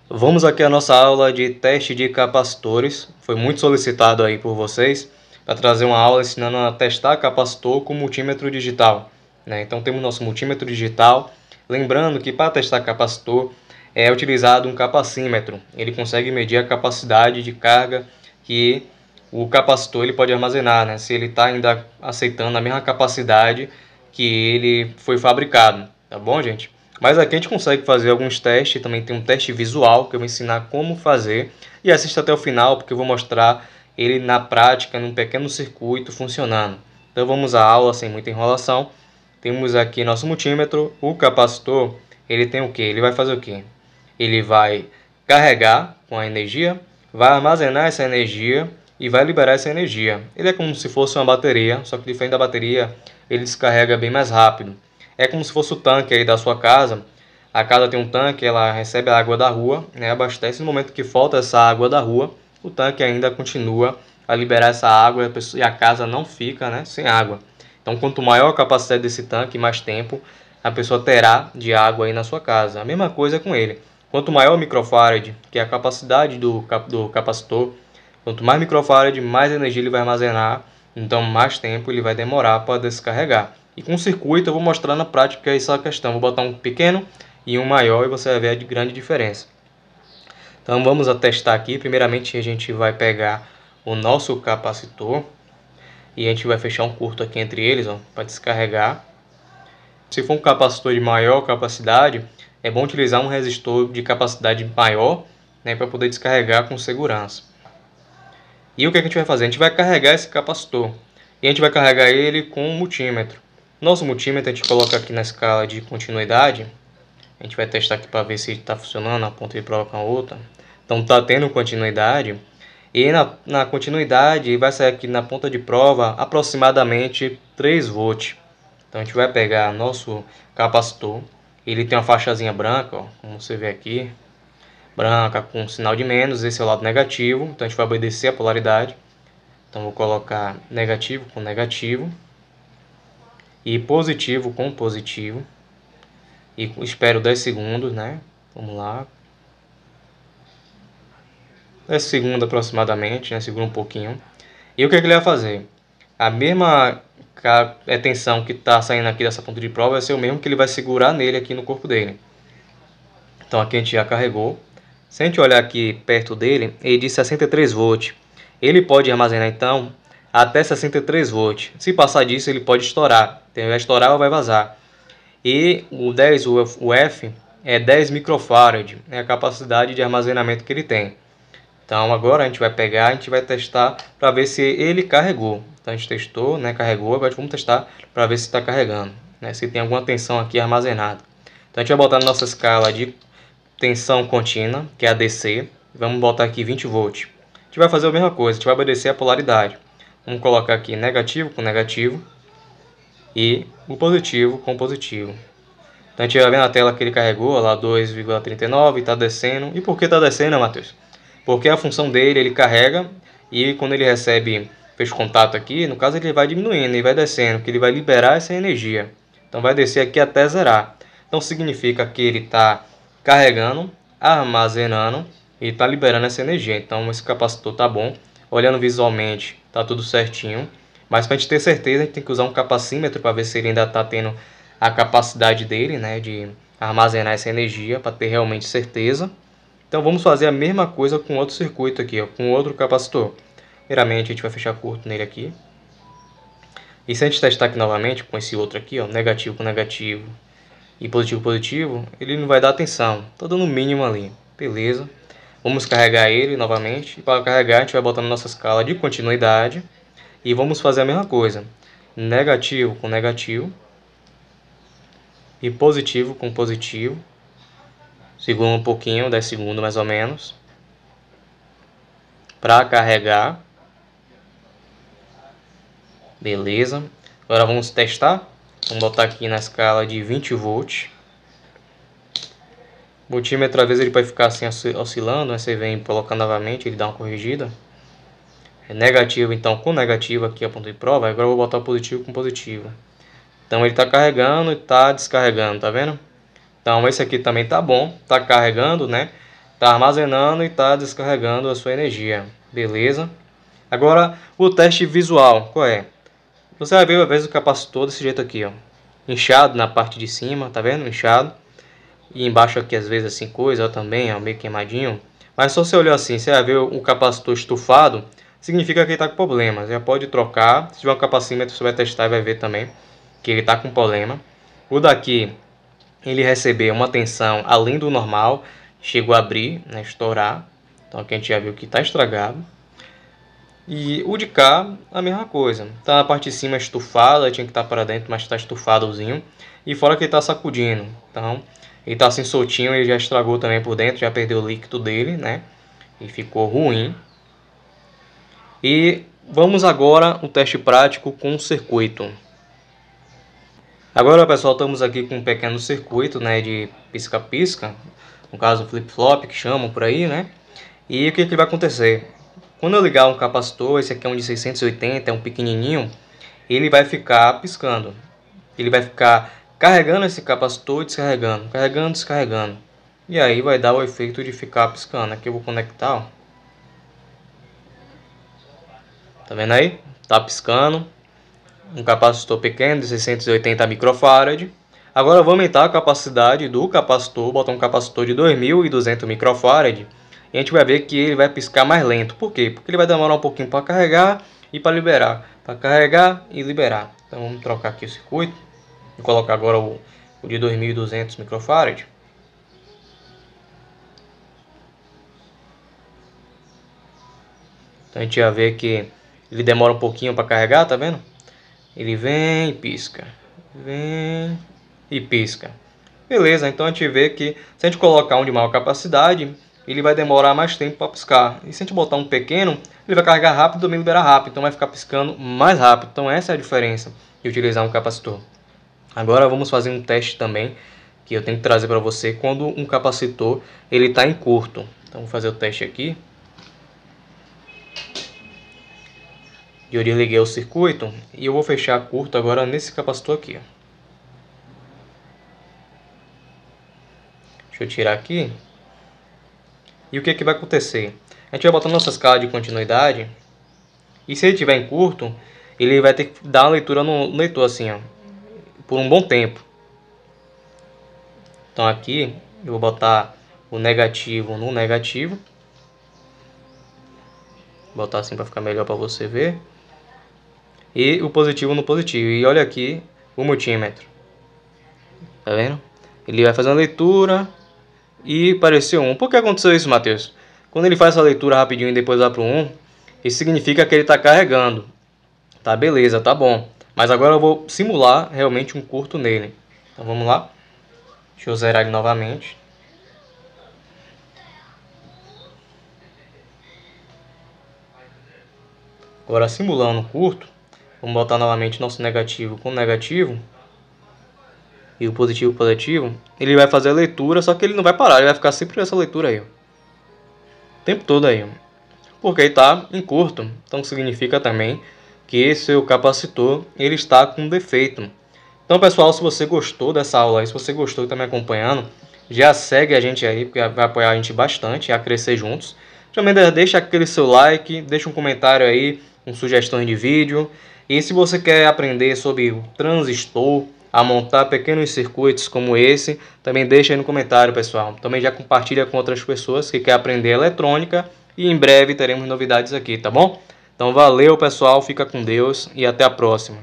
Vamos aqui à nossa aula de teste de capacitores. Foi muito solicitado aí por vocês para trazer uma aula ensinando a testar capacitor com multímetro digital, né? Então temos nosso multímetro digital. Lembrando que para testar capacitor é utilizado um capacímetro. Ele consegue medir a capacidade de carga que o capacitor ele pode armazenar, né? Se ele está ainda aceitando a mesma capacidade que ele foi fabricado, tá bom, gente? Mas aqui a gente consegue fazer alguns testes, também tem um teste visual que eu vou ensinar como fazer. E assista até o final porque eu vou mostrar ele na prática, num pequeno circuito funcionando. Então vamos à aula sem muita enrolação. Temos aqui nosso multímetro, o capacitor, ele tem o que? Ele vai fazer o que? Ele vai carregar com a energia, vai armazenar essa energia e vai liberar essa energia. Ele é como se fosse uma bateria, só que diferente da bateria, ele descarrega bem mais rápido. É como se fosse o tanque aí da sua casa. A casa tem um tanque, ela recebe a água da rua, né, abastece. No momento que falta essa água da rua, o tanque ainda continua a liberar essa água e a casa não fica, né, sem água. Então, quanto maior a capacidade desse tanque, mais tempo a pessoa terá de água aí na sua casa. A mesma coisa com ele. Quanto maior o microfarad, que é a capacidade do capacitor, quanto mais microfarad, mais energia ele vai armazenar, então mais tempo ele vai demorar para descarregar. E com o circuito eu vou mostrar na prática essa questão. Vou botar um pequeno e um maior e você vai ver a grande diferença. Então vamos a testar aqui. Primeiramente a gente vai pegar o nosso capacitor e a gente vai fechar um curto aqui entre eles, para descarregar. Se for um capacitor de maior capacidade, é bom utilizar um resistor de capacidade maior, né, para poder descarregar com segurança. E o que a gente vai fazer? A gente vai carregar esse capacitor e a gente vai carregar ele com um multímetro. Nosso multímetro a gente coloca aqui na escala de continuidade. A gente vai testar aqui para ver se está funcionando a ponta de prova com a outra. Então está tendo continuidade. E na continuidade vai sair aqui na ponta de prova aproximadamente 3 volts. Então a gente vai pegar nosso capacitor. Ele tem uma faixazinha branca, ó, como você vê aqui. Branca com sinal de menos, esse é o lado negativo. Então a gente vai obedecer a polaridade. Então vou colocar negativo com negativo. E positivo com positivo. E espero 10 segundos, né? Vamos lá. 10 segundos aproximadamente, né? Segura um pouquinho. E o que ele vai fazer? A mesma tensão que está saindo aqui dessa ponta de prova vai ser o mesmo que ele vai segurar nele aqui no corpo dele. Então aqui a gente já carregou. Se a gente olhar aqui perto dele, ele diz 63 volts. Ele pode armazenar então até 63 volts. Se passar disso, ele pode estourar. Então, vai estourar ou vai vazar. E o 10 UF é 10 microfarad, é a capacidade de armazenamento que ele tem. Então agora a gente vai pegar, a gente vai testar para ver se ele carregou. Então a gente testou, né, carregou, agora vamos testar para ver se está carregando, né, se tem alguma tensão aqui armazenada. Então a gente vai botar na nossa escala de tensão contínua, que é a DC, vamos botar aqui 20 volts. A gente vai fazer a mesma coisa, a gente vai obedecer a polaridade. Vamos colocar aqui negativo com negativo e o positivo com positivo. Então a gente vai ver na tela que ele carregou lá 2,39 e está descendo. E por que está descendo, Matheus? Porque a função dele, ele carrega e quando ele recebe, fez contato aqui, no caso ele vai diminuindo e vai descendo, que ele vai liberar essa energia. Então vai descer aqui até zerar. Então significa que ele está carregando, armazenando e está liberando essa energia. Então esse capacitor está bom. Olhando visualmente, está tudo certinho. Mas para a gente ter certeza, a gente tem que usar um capacímetro para ver se ele ainda está tendo a capacidade dele, né, de armazenar essa energia, para ter realmente certeza. Então vamos fazer a mesma coisa com outro circuito aqui, ó, com outro capacitor. Primeiramente a gente vai fechar curto nele aqui. E se a gente testar aqui novamente com esse outro aqui, ó, negativo com negativo e positivo com positivo, ele não vai dar atenção. Está dando o mínimo ali. Beleza. Vamos carregar ele novamente. E para carregar a gente vai botar na nossa escala de continuidade. E vamos fazer a mesma coisa. Negativo com negativo. E positivo com positivo. Segura um pouquinho, 10 segundos mais ou menos. Para carregar. Beleza. Agora vamos testar. Vamos botar aqui na escala de 20 volts. O multímetro às vezes ele vai ficar assim oscilando, né? Você vem colocando novamente, ele dá uma corrigida. É negativo então com negativo aqui a ponto de prova. Agora eu vou botar o positivo com positivo. Então ele está carregando e está descarregando, tá vendo? Então esse aqui também tá bom, tá carregando, né? Está armazenando e está descarregando a sua energia. Beleza? Agora, o teste visual, qual é? Você vai ver, às vezes, o capacitor desse jeito aqui, ó. Inchado na parte de cima, tá vendo? Inchado. E embaixo aqui, às vezes, assim, coisa, ó, também, ó, meio queimadinho. Mas se você olhar assim, você vai ver o capacitor estufado, significa que ele está com problema. Já pode trocar. Se tiver um capacímetro, você vai testar e vai ver também que ele está com problema. O daqui, ele recebeu uma tensão além do normal, chegou a abrir, né, estourar. Então aqui a gente já viu que está estragado. E o de cá, a mesma coisa. Tá na parte de cima estufada, tinha que estar para dentro, mas está estufadozinho. E fora que ele está sacudindo. Então, ele está assim soltinho, ele já estragou também por dentro, já perdeu o líquido dele, né? E ficou ruim. E vamos agora o teste prático com o circuito. Agora, pessoal, estamos aqui com um pequeno circuito, né, de pisca-pisca. No caso, flip-flop, que chamam por aí, né? E o que vai acontecer? Quando eu ligar um capacitor, esse aqui é um de 680, é um pequenininho, ele vai ficar piscando. Ele vai ficar carregando esse capacitor e descarregando, carregando, descarregando. E aí vai dar o efeito de ficar piscando. Aqui eu vou conectar, ó. Tá vendo aí? Tá piscando. Um capacitor pequeno de 680 microfarad. Agora eu vou aumentar a capacidade do capacitor, botar um capacitor de 2200 microfarad. E a gente vai ver que ele vai piscar mais lento. Por quê? Porque ele vai demorar um pouquinho para carregar e para liberar. Para carregar e liberar. Então vamos trocar aqui o circuito. Vou colocar agora o de 2200 microfarad. Então a gente vai ver que ele demora um pouquinho para carregar, tá vendo? Ele vem e pisca. Vem e pisca. Beleza, então a gente vê que se a gente colocar um de maior capacidade, ele vai demorar mais tempo para piscar. E se a gente botar um pequeno, ele vai carregar rápido e também liberar rápido. Então vai ficar piscando mais rápido. Então essa é a diferença de utilizar um capacitor. Agora vamos fazer um teste também, que eu tenho que trazer para você quando um capacitor ele está em curto. Então vou fazer o teste aqui. Eu desliguei o circuito e eu vou fechar curto agora nesse capacitor aqui. Deixa eu tirar aqui. E o que vai acontecer? A gente vai botar nossa escala de continuidade. E se ele estiver em curto, ele vai ter que dar uma leitura no leitor assim, ó, por um bom tempo. Então aqui eu vou botar o negativo no negativo. Vou botar assim para ficar melhor para você ver. E o positivo no positivo. E olha aqui o multímetro. Tá vendo? Ele vai fazer uma leitura e apareceu 1. Por que aconteceu isso, Matheus? Quando ele faz essa leitura rapidinho e depois vai para o 1, isso significa que ele está carregando. Tá, beleza, tá bom. Mas agora eu vou simular realmente um curto nele. Então vamos lá. Deixa eu zerar ele novamente. Agora simulando um curto, vamos botar novamente nosso negativo com negativo. E o positivo com positivo. Ele vai fazer a leitura, só que ele não vai parar. Ele vai ficar sempre nessa leitura aí, ó. O tempo todo aí, ó. Porque ele está em curto. Então significa também que seu capacitor ele está com defeito. Então, pessoal, se você gostou dessa aula aí, se você gostou e está me acompanhando, já segue a gente aí, porque vai apoiar a gente bastante a crescer juntos. Também deixa aquele seu like, deixa um comentário aí com sugestões de vídeo. E se você quer aprender sobre o transistor, a montar pequenos circuitos como esse, também deixa aí no comentário, pessoal. Também já compartilha com outras pessoas que querem aprender eletrônica e em breve teremos novidades aqui, tá bom? Então valeu, pessoal, fica com Deus e até a próxima.